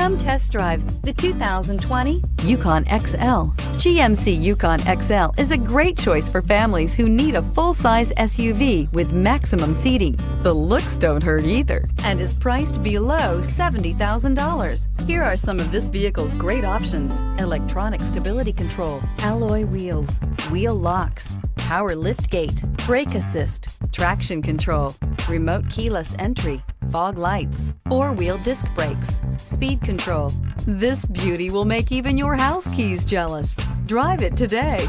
Come test drive the 2020 Yukon XL. GMC Yukon XL is a great choice for families who need a full-size SUV with maximum seating. The looks don't hurt either and is priced below $70,000. Here are some of this vehicle's great options: electronic stability control, alloy wheels, wheel locks, power liftgate, brake assist, traction control, remote keyless entry, fog lights, four-wheel disc brakes, speed control. This beauty will make even your house keys jealous. Drive it today.